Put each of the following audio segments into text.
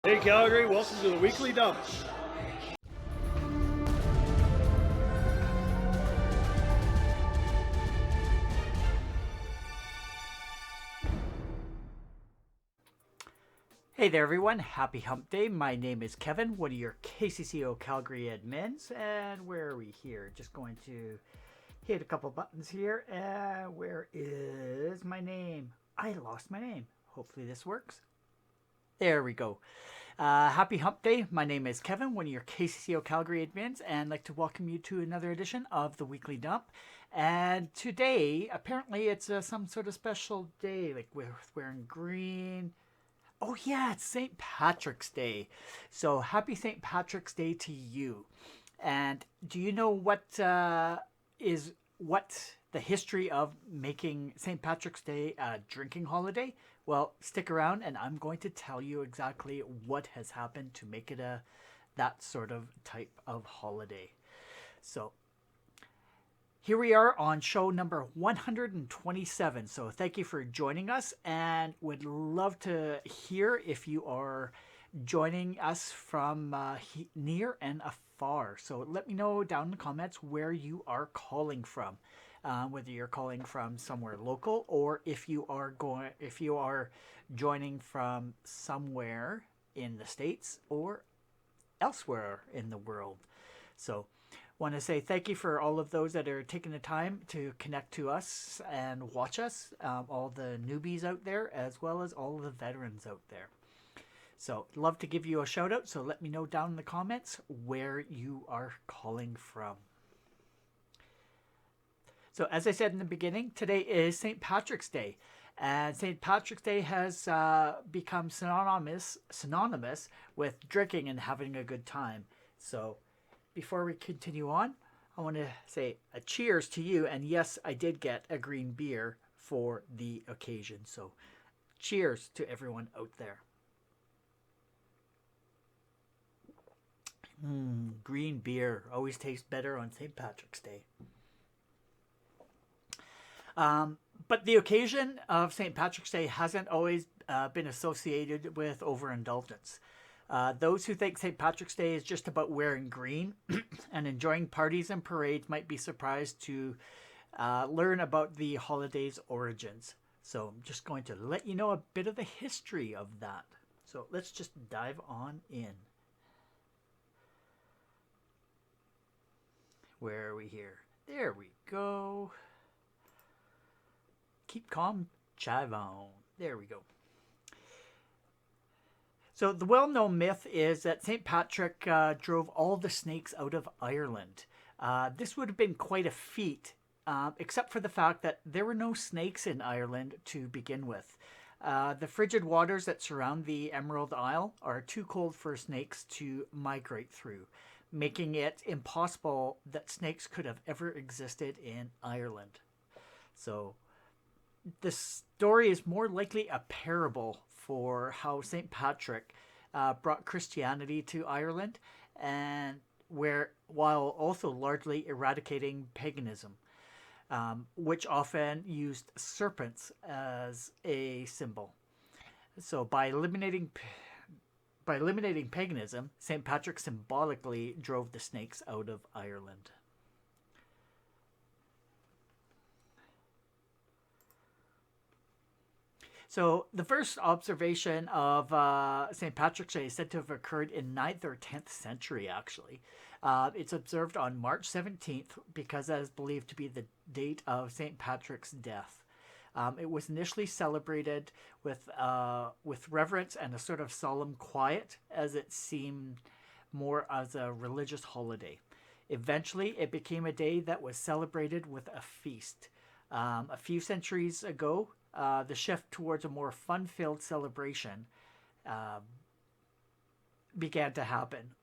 Hey Calgary, welcome to the Weekly Dump. Hey there everyone, happy hump day. My name is Kevin, one of your KCCO Calgary admins, and where are we here? Just going to hit a couple buttons here, and where is my name? I lost my name. Hopefully this works. There we go. Happy hump day. My name is Kevin, one of your KCCO Calgary admins, and I'd like to welcome you to another edition of the Weekly Dump. And today, apparently it's some sort of special day, like we're wearing green. Oh yeah, it's St. Patrick's Day. So happy St. Patrick's Day to you. And do you know what the history of making St. Patrick's Day a drinking holiday? Well, stick around and I'm going to tell you exactly what has happened to make it that sort of type of holiday. So here we are on show number 127. So thank you for joining us, and would love to hear if you are joining us from near and afar. So let me know down in the comments where you are calling from, whether you're calling from somewhere local or if you are joining from somewhere in the States or elsewhere in the world. So want to say thank you for all of those that are taking the time to connect to us and watch us, all the newbies out there as well as all of the veterans out there. So love to give you a shout out, so let me know down in the comments where you are calling from. So as I said in the beginning, today is St. Patrick's Day, and St. Patrick's Day has become synonymous with drinking and having a good time. So before we continue on, I want to say a cheers to you. And yes, I did get a green beer for the occasion. So cheers to everyone out there. Green beer always tastes better on St. Patrick's Day. But the occasion of St. Patrick's Day hasn't always been associated with overindulgence. Those who think St. Patrick's Day is just about wearing green and enjoying parties and parades might be surprised to learn about the holiday's origins. So I'm just going to let you know a bit of the history of that. So let's just dive on in. Where are we here? There we go. Keep calm, chive on. There we go. So the well-known myth is that St. Patrick drove all the snakes out of Ireland. This would have been quite a feat, except for the fact that there were no snakes in Ireland to begin with. The frigid waters that surround the Emerald Isle are too cold for snakes to migrate through, making it impossible that snakes could have ever existed in Ireland. So the story is more likely a parable for how St. Patrick brought Christianity to Ireland, and while also largely eradicating paganism, which often used serpents as a symbol. So by eliminating paganism, St. Patrick symbolically drove the snakes out of Ireland. So the first observation of St. Patrick's Day is said to have occurred in 9th or 10th century, actually. It's observed on March 17th because that is believed to be the date of St. Patrick's death. It was initially celebrated with reverence and a sort of solemn quiet, as it seemed more as a religious holiday. Eventually, it became a day that was celebrated with a feast. A few centuries ago, the shift towards a more fun-filled celebration began to happen.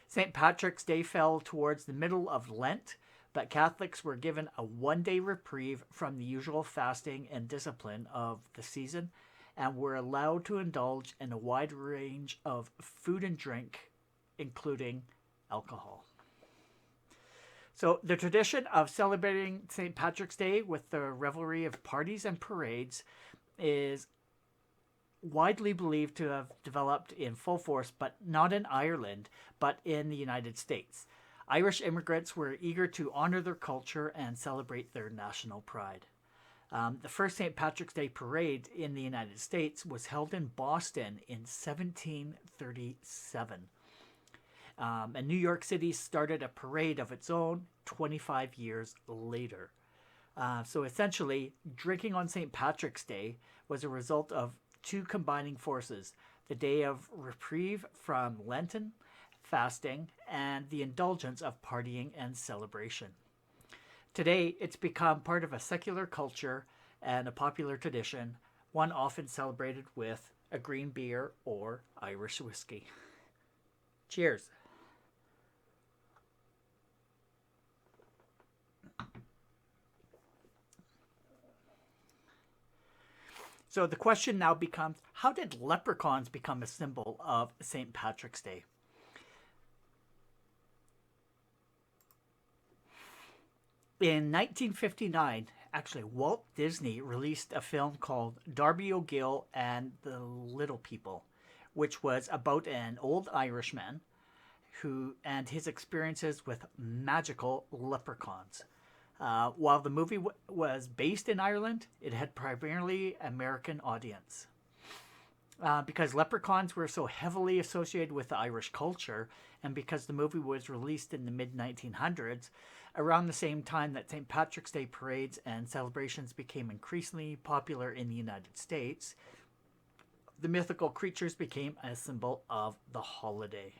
St. Patrick's Day fell towards the middle of Lent, but Catholics were given a one-day reprieve from the usual fasting and discipline of the season and were allowed to indulge in a wide range of food and drink, including alcohol. So the tradition of celebrating St. Patrick's Day with the revelry of parties and parades is widely believed to have developed in full force, but not in Ireland, but in the United States. Irish immigrants were eager to honor their culture and celebrate their national pride. The first St. Patrick's Day parade in the United States was held in Boston in 1737. And New York City started a parade of its own 25 years later. So essentially, drinking on St. Patrick's Day was a result of two combining forces: the day of reprieve from Lenten fasting and the indulgence of partying and celebration. Today, it's become part of a secular culture and a popular tradition, one often celebrated with a green beer or Irish whiskey. Cheers. So the question now becomes, how did leprechauns become a symbol of St. Patrick's Day? In 1959, actually, Walt Disney released a film called Darby O'Gill and the Little People, which was about an old Irishman who and his experiences with magical leprechauns. While the movie was based in Ireland, it had primarily American audience. Because leprechauns were so heavily associated with the Irish culture, and because the movie was released in the mid-1900s, around the same time that St. Patrick's Day parades and celebrations became increasingly popular in the United States, the mythical creatures became a symbol of the holiday.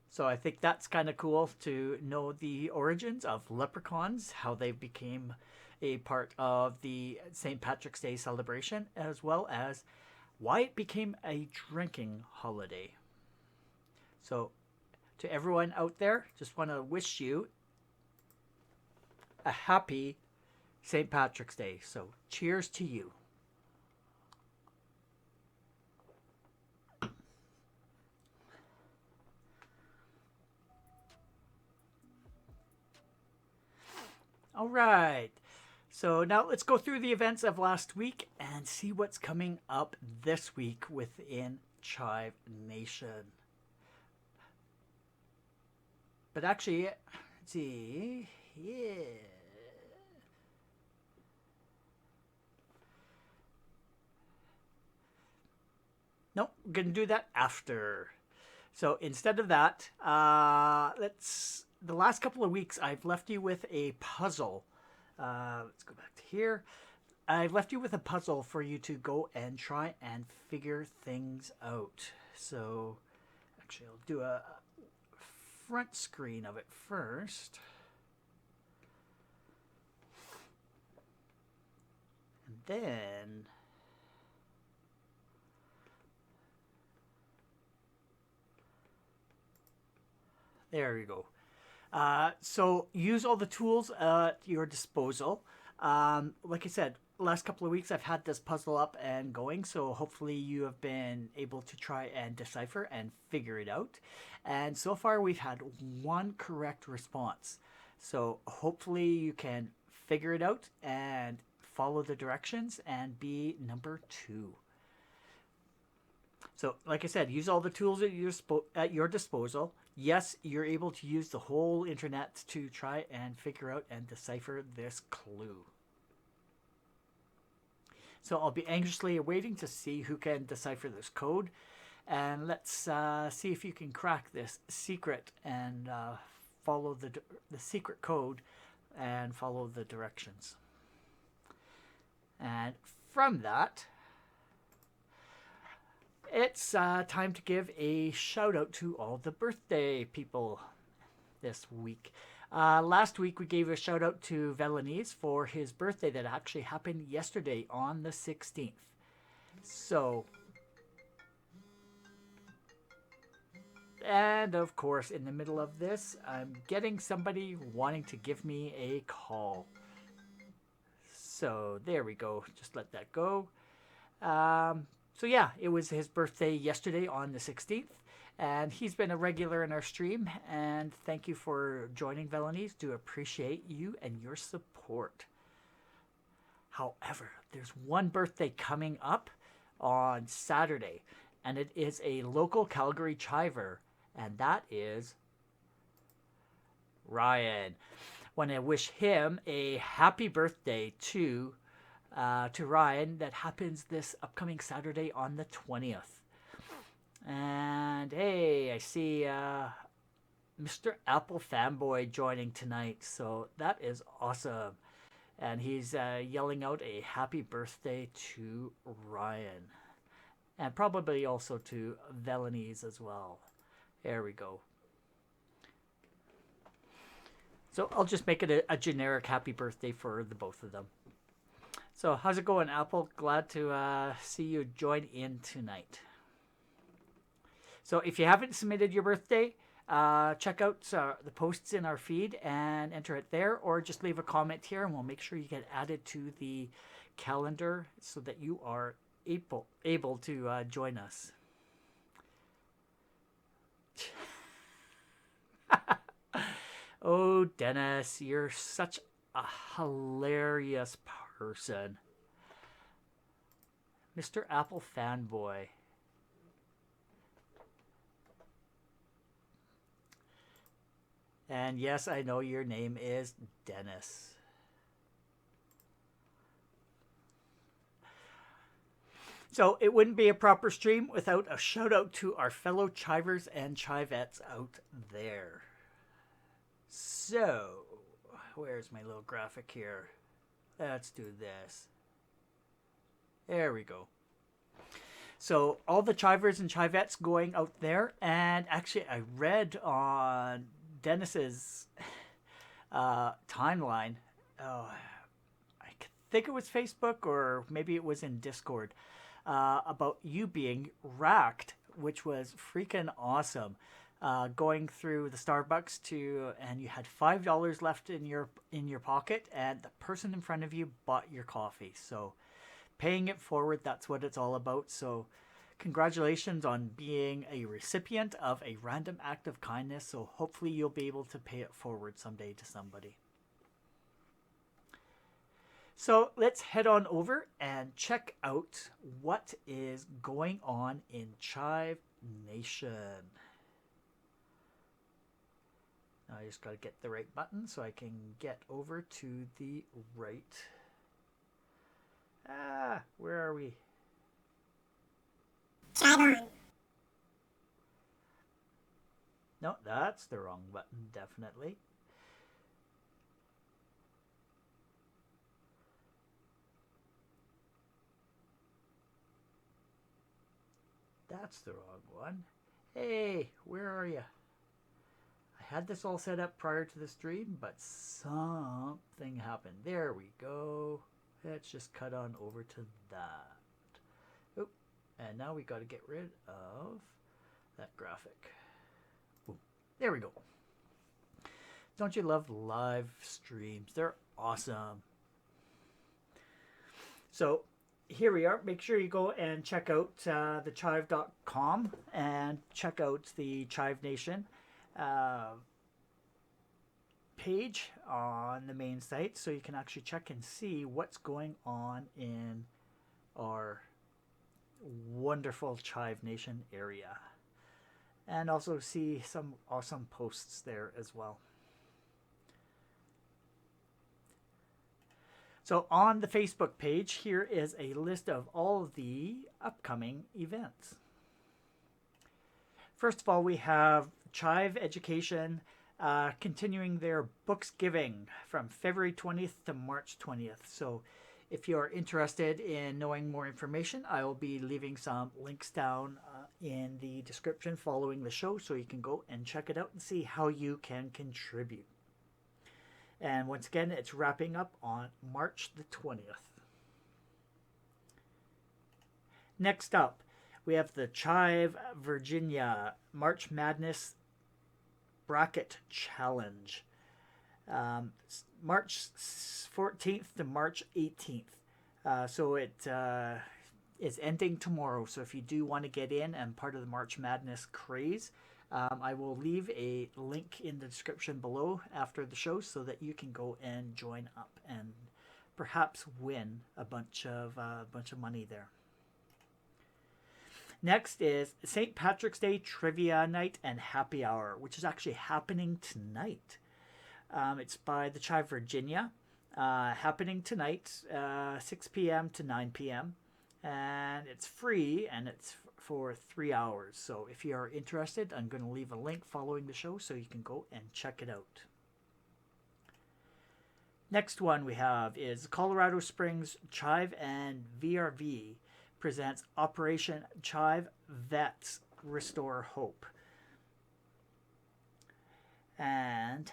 So I think that's kind of cool to know the origins of leprechauns, how they became a part of the St. Patrick's Day celebration, as well as why it became a drinking holiday. So to everyone out there, just want to wish you a happy St. Patrick's Day. So cheers to you. All right. So now let's go through the events of last week and see what's coming up this week within Chive Nation. But actually, let's see. Yeah. Nope, we're going to do that after. So instead of that, the last couple of weeks I've left you with a puzzle. Let's go back to here. I've left you with a puzzle for you to go and try and figure things out. So actually I'll do a front screen of it first. And then there we go. So use all the tools at your disposal. Like I said, last couple of weeks I've had this puzzle up and going, so hopefully you have been able to try and decipher and figure it out. And so far we've had one correct response. So hopefully you can figure it out and follow the directions and be number 2. So like I said, use all the tools at your disposal. Yes, you're able to use the whole internet to try and figure out and decipher this clue. So I'll be anxiously awaiting to see who can decipher this code. And let's see if you can crack this secret and follow the secret code and follow the directions. And from that, it's time to give a shout out to all the birthday people this week. Last week we gave a shout out to Velanese for his birthday that actually happened yesterday on the 16th. So, and of course in the middle of this, I'm getting somebody wanting to give me a call. So there we go. Just let that go. So yeah, it was his birthday yesterday on the 16th, and he's been a regular in our stream, and thank you for joining, Velanese. Do appreciate you and your support. However, there's one birthday coming up on Saturday, and it is a local Calgary chiver, and that is Ryan. Want to wish him a happy birthday to Ryan. That happens this upcoming Saturday on the 20th. And hey, I see Mr. Apple Fanboy joining tonight, so that is awesome. And he's yelling out a happy birthday to Ryan. And probably also to Velanese as well. There we go. So I'll just make it a generic happy birthday for the both of them. So how's it going, Apple? Glad to see you join in tonight. So if you haven't submitted your birthday, check out the posts in our feed and enter it there, or just leave a comment here and we'll make sure you get added to the calendar so that you are able to join us. Oh, Dennis, you're such a hilarious person. Mr. Apple Fanboy. And yes, I know your name is Dennis. So it wouldn't be a proper stream without a shout out to our fellow chivers and chivettes out there. So, where's my little graphic here? Let's do this. There we go. So all the chivers and chivettes going out there, and actually I read on Dennis's timeline. Oh, I think it was Facebook or maybe it was in Discord about you being racked, which was freaking awesome. Going through the Starbucks and you had $5 left in your pocket, and the person in front of you bought your coffee. So paying it forward, that's what it's all about. So congratulations on being a recipient of a random act of kindness. So hopefully you'll be able to pay it forward someday to somebody. So let's head on over and check out what is going on in Chive Nation. Now I just got to get the right button so I can get over to the right. Where are we? Chive on. No, that's the wrong button, definitely. That's the wrong one. Hey, where are you? I had this all set up prior to the stream, but something happened. There we go. Let's just cut on over to that. Oop. And now we got to get rid of that graphic. Boom. There we go. Don't you love live streams? They're awesome. So here we are. Make sure you go and check out the chive.com and check out the Chive Nation page on the main site, so you can actually check and see what's going on in our wonderful Chive Nation area, and also see some awesome posts there as well. So on the Facebook page, here is a list of all the upcoming events. First of all, we have Chive Education continuing their books giving from February 20th to March 20th. So if you are interested in knowing more information, I will be leaving some links down in the description following the show, so you can go and check it out and see how you can contribute. And once again, it's wrapping up on March the 20th. Next up, we have the Chive Virginia March Madness Bracket Challenge. March 14th to March 18th. So it is ending tomorrow. So if you do want to get in and part of the March Madness craze, I will leave a link in the description below after the show so that you can go and join up and perhaps win a bunch of money there. Next is St. Patrick's Day Trivia Night and Happy Hour, which is actually happening tonight. It's by the Chive Virginia, happening tonight, 6 p.m. to 9 p.m. And it's free, and it's for 3 hours. So if you are interested, I'm going to leave a link following the show so you can go and check it out. Next one we have is Colorado Springs Chive and VRV presents Operation Chive Vets Restore Hope. And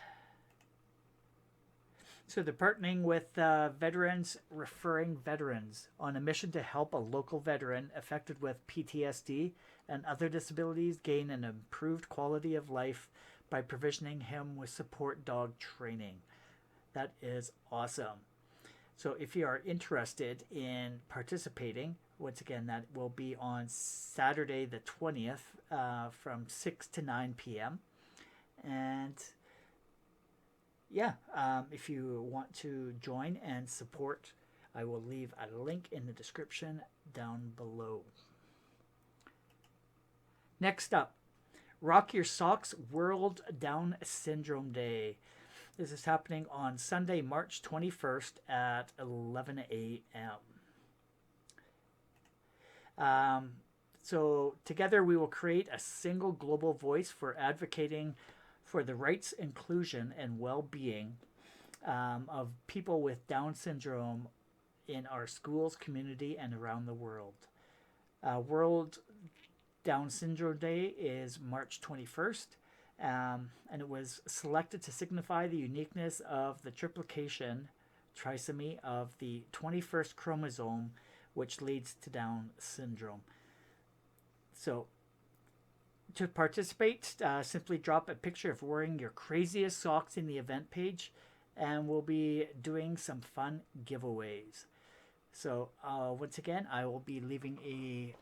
so they're partnering with Veterans Referring Veterans on a mission to help a local veteran affected with PTSD and other disabilities gain an improved quality of life by provisioning him with support dog training. That is awesome. So if you are interested in participating, once again, that will be on Saturday the 20th from 6 to 9 p.m. And yeah, if you want to join and support, I will leave a link in the description down below. Next up, Rock Your Socks World Down Syndrome Day. This is happening on Sunday, March 21st at 11 a.m. So together we will create a single global voice for advocating for the rights, inclusion, and well-being of people with Down syndrome in our schools, community, and around the world. World Down Syndrome Day is March 21st. And it was selected to signify the uniqueness of the triplication trisomy of the 21st chromosome, which leads to Down syndrome. So, to participate, simply drop a picture of wearing your craziest socks in the event page, and we'll be doing some fun giveaways. So, once again, I will be leaving a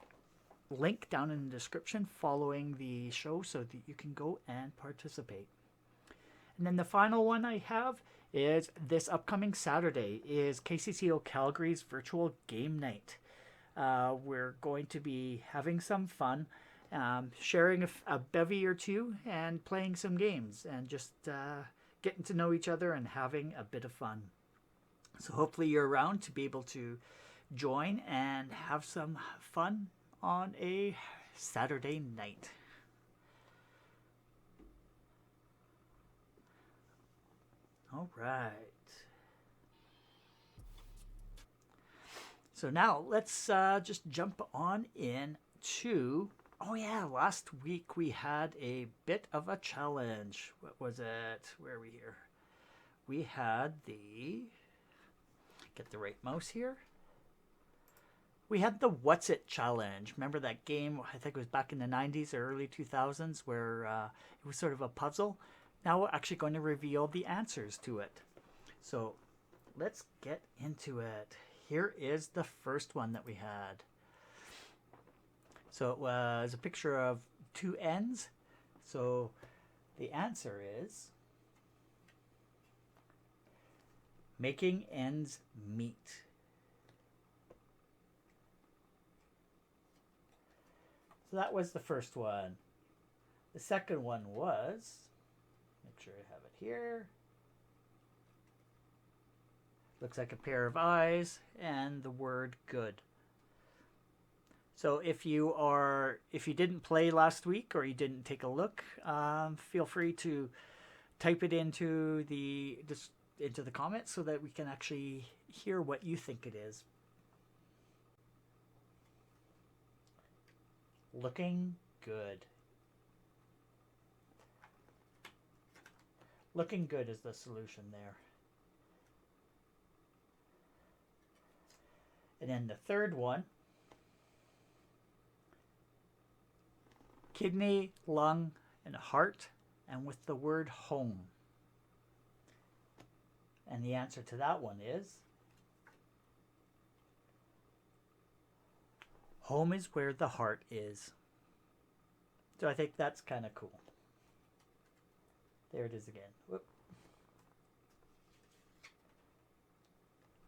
link down in the description following the show so that you can go and participate. And then the final one I have is this upcoming Saturday is KCCO Calgary's virtual game night. We're going to be having some fun, sharing a bevy or two and playing some games and just getting to know each other and having a bit of fun. So hopefully you're around to be able to join and have some fun on a Saturday night. All right. So now let's just jump on in to, oh yeah, last week we had a bit of a challenge. What was it? Where are we here? We had get the right mouse here. We had the What's It challenge. Remember that game, I think it was back in the 90s or early 2000s, where it was sort of a puzzle? Now we're actually going to reveal the answers to it. So let's get into it. Here is the first one that we had. So it was a picture of two ends. So the answer is making ends meet. So that was the first one. The second one was, make sure I have it here. Looks like a pair of eyes and the word good. So if you didn't play last week or you didn't take a look, feel free to type it into the comments so that we can actually hear what you think it is. Looking good. Looking good is the solution there. And then the third one, kidney, lung, and heart, and with the word home. And the answer to that one is home is where the heart is. So I think that's kind of cool. There it is again. Whoop.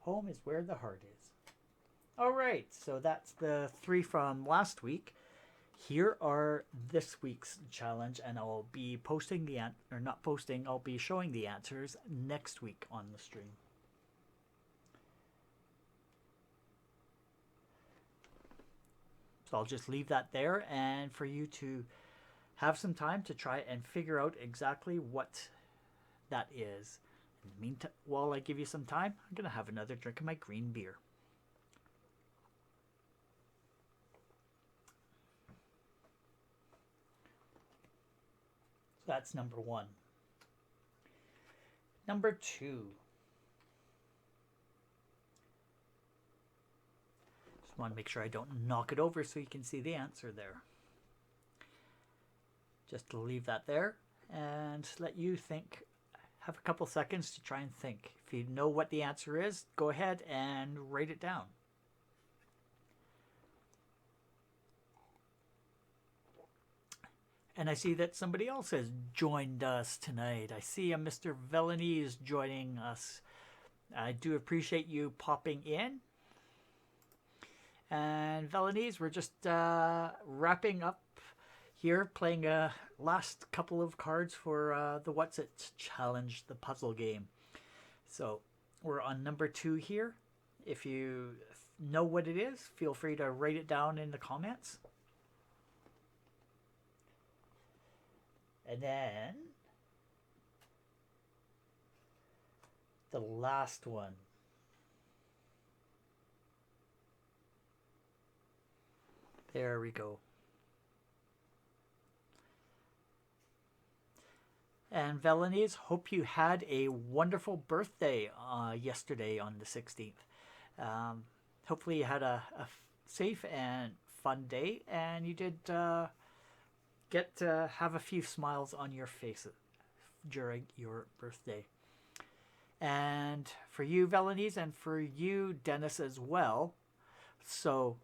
Home is where the heart is. All right, so that's the three from last week. here are this week's challenge, and I'll be posting or not posting, I'll be showing the answers next week on the stream. So I'll just leave that there, and for you to have some time to try and figure out exactly what that is. In the meantime, while I give you some time, I'm going to have another drink of my green beer. So that's number 1. Number 2. Just want to make sure I don't knock it over so you can see the answer there. Just leave that there and let you think. Have a couple seconds to try and think. If you know what the answer is, go ahead and write it down. And I see that somebody else has joined us tonight. I see a Mr. Velanese joining us. I do appreciate you popping in. And Velanese, we're just wrapping up here, playing a last couple of cards for the What's It Challenge, the puzzle game. So we're on number 2 here. If you know what it is, feel free to write it down in the comments. And then the last one. There we go. And Velanese, hope you had a wonderful birthday yesterday on the 16th. Hopefully you had a safe and fun day, and you did get to have a few smiles on your face during your birthday. And for you, Velanese, and for you, Dennis, as well. So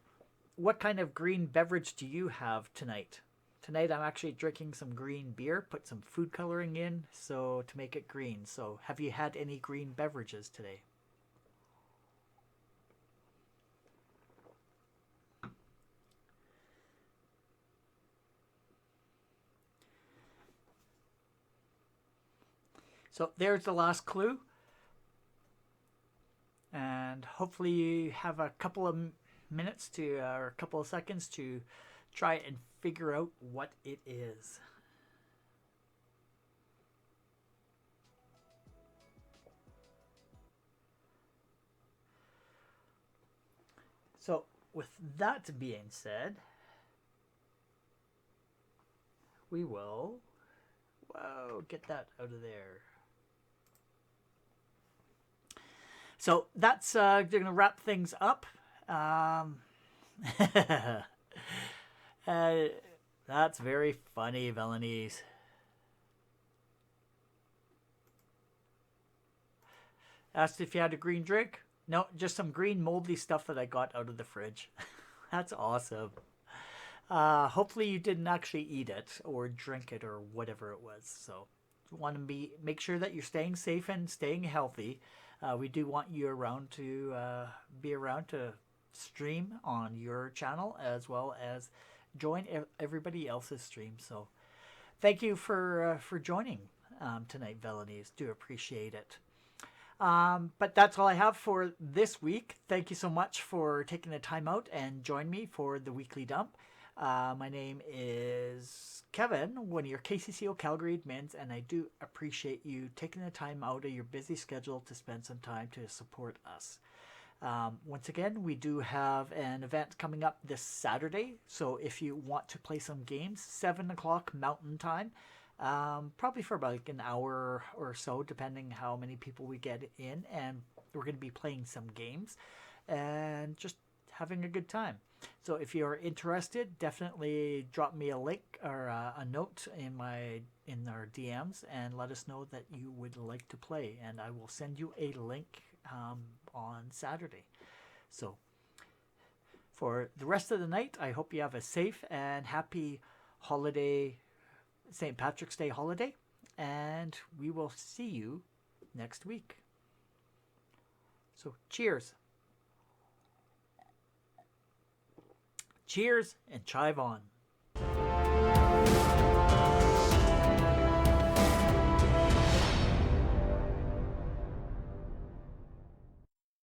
what kind of green beverage do you have tonight? Tonight I'm actually drinking some green beer, put some food coloring in so to make it green. So have you had any green beverages today? So there's the last clue. And hopefully you have a couple of minutes to, or a couple of seconds to try and figure out what it is. So with that being said, we will, get that out of there. So that's going to wrap things up. That's very funny, Velanese. Asked if you had a green drink. No, just some green moldy stuff that I got out of the fridge. That's awesome. Hopefully you didn't actually eat it or drink it or whatever it was. So want to make sure that you're staying safe and staying healthy. We do want you around to be around to stream on your channel as well as join everybody else's stream. So thank you for joining tonight, Velanese. Do appreciate it. But that's all I have for this week. Thank you so much for taking the time out and join me for the weekly dump. My name is Kevin, one of your KCCO Calgary admins, and I do appreciate you taking the time out of your busy schedule to spend some time to support us. Once again, we do have an event coming up this Saturday, so if you want to play some games, 7 o'clock Mountain Time, probably for about like an hour or so, depending how many people we get in, and we're going to be playing some games and just having a good time. So if you're interested, definitely drop me a link or a note in our DMs and let us know that you would like to play, and I will send you a link on Saturday. So for the rest of the night, I hope you have a safe and happy holiday, St. Patrick's Day holiday, and we will see you next week. So cheers. Cheers and chive on.